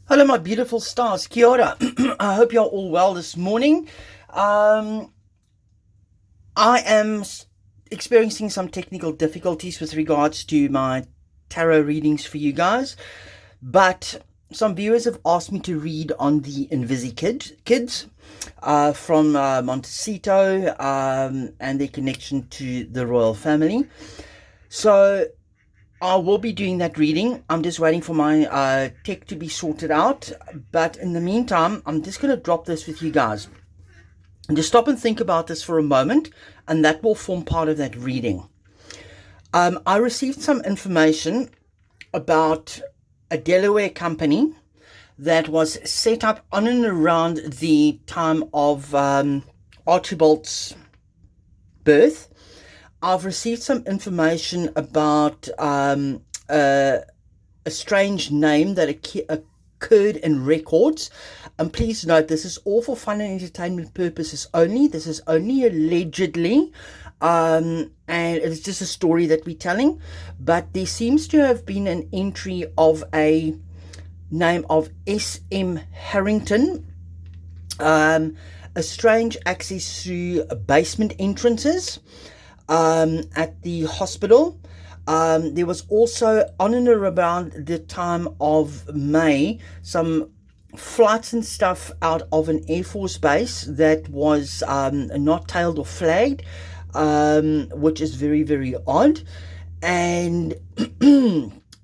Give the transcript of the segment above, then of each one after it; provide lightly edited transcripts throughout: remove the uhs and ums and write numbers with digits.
Hello, my beautiful stars. Kia ora. I hope you're all well this morning. Um, I am experiencing some technical difficulties with regards to my tarot readings for you guys, but some viewers have asked me to read on the kids from Montecito and their connection to the royal family. So I will be doing that reading. I'm just waiting for my tech to be sorted out. But in the meantime, I'm just going to drop this with you guys. And just stop and think about this for a moment, and that will form part of that reading. I received some information about a Delaware company that was set up on and around the time of Archibald's birth. I've received some information about a strange name that occurred in records. And please note, this is all for fun and entertainment purposes only. This is only allegedly, and it's just a story that we're telling. But there seems to have been an entry of a name of S.M. Harrington, a strange access through basement entrances at the hospital. There was also, on and around the time of May, some flights and stuff out of an Air Force base that was not tailed or flagged, which is very, very odd. And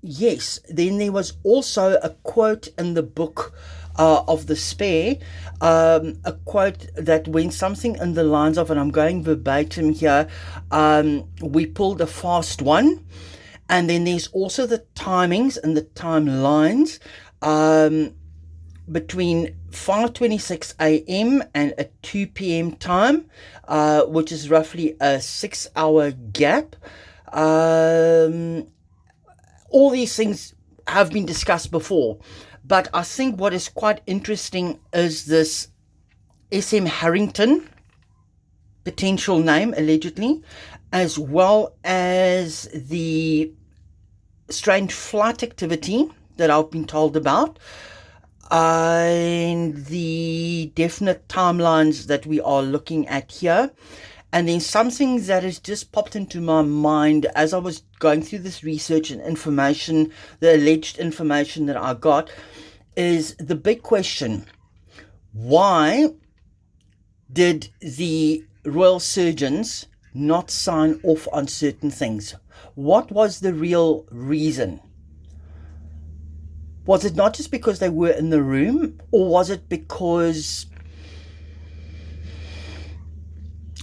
yes, then there was also a quote in the book of the spare, a quote that went something in the lines of, and I'm going verbatim here, we pulled a fast one. And then there's also the timings and the timelines between 5:26 a.m. and a 2 p.m. time, which is roughly a 6-hour gap. All these things have been discussed before, but I think what is quite interesting is this S.M. Harrington potential name, allegedly, as well as the strange flight activity that I've been told about, and the definite timelines that we are looking at here. And then something that has just popped into my mind as I was going through this research and information, the alleged information that I got, is the big question: why did the royal surgeons not sign off on certain things? What was the real reason? Was it not just because they were in the room, or was it because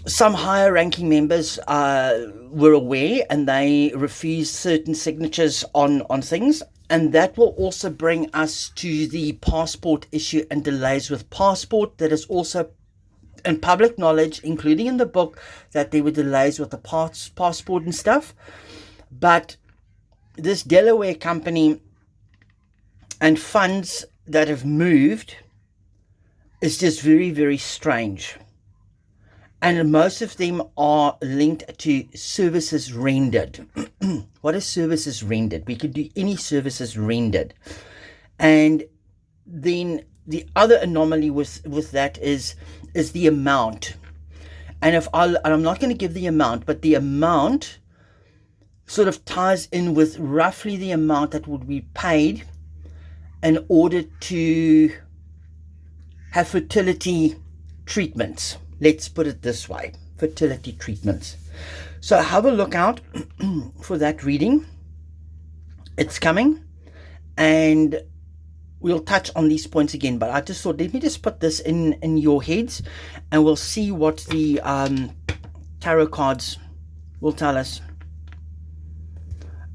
some higher ranking members were aware and they refused certain signatures on things? And that will also bring us to the passport issue and delays with passport. That is also in public knowledge, including in the book, that there were delays with the passport and stuff. But this Delaware company and funds that have moved is just very, very strange. And most of them are linked to services rendered. What is services rendered? We could do any services rendered. And then the other anomaly with that is the amount. And I'm not going to give the amount, but the amount sort of ties in with roughly the amount that would be paid in order to have fertility treatments. Let's put it this way, fertility treatments. So have a look out for that reading. It's coming, and we'll touch on these points again. But I just thought, let me just put this in your heads, and we'll see what the tarot cards will tell us.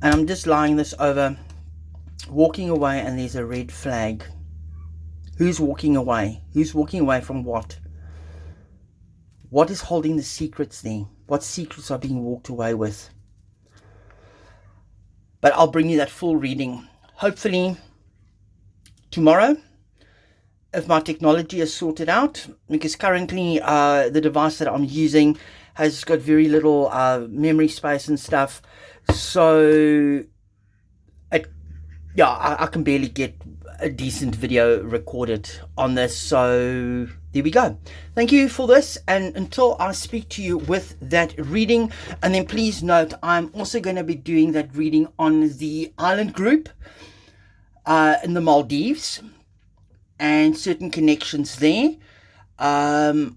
And I'm just lying this over, walking away, and there's a red flag. Who's walking away? Who's walking away from what? What is holding the secrets there? What secrets are being walked away with? But I'll bring you that full reading, hopefully tomorrow, if my technology is sorted out, because currently the device that I'm using has got very little memory space and stuff. So it yeah, I can barely get a decent video recorded on this. So there we go. Thank you for this. And until I speak to you with that reading, and then please note, I'm also going to be doing that reading on the island group in the Maldives and certain connections there. I'm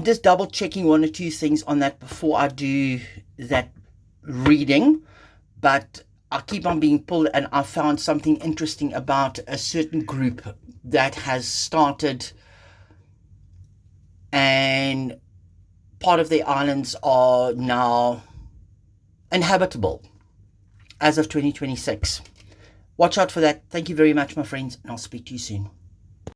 just double checking one or two things on that before I do that reading, but I keep on being pulled, and I found something interesting about a certain group that has started, and part of the islands are now inhabitable as of 2026. Watch out for that. Thank you very much, my friends, and I'll speak to you soon.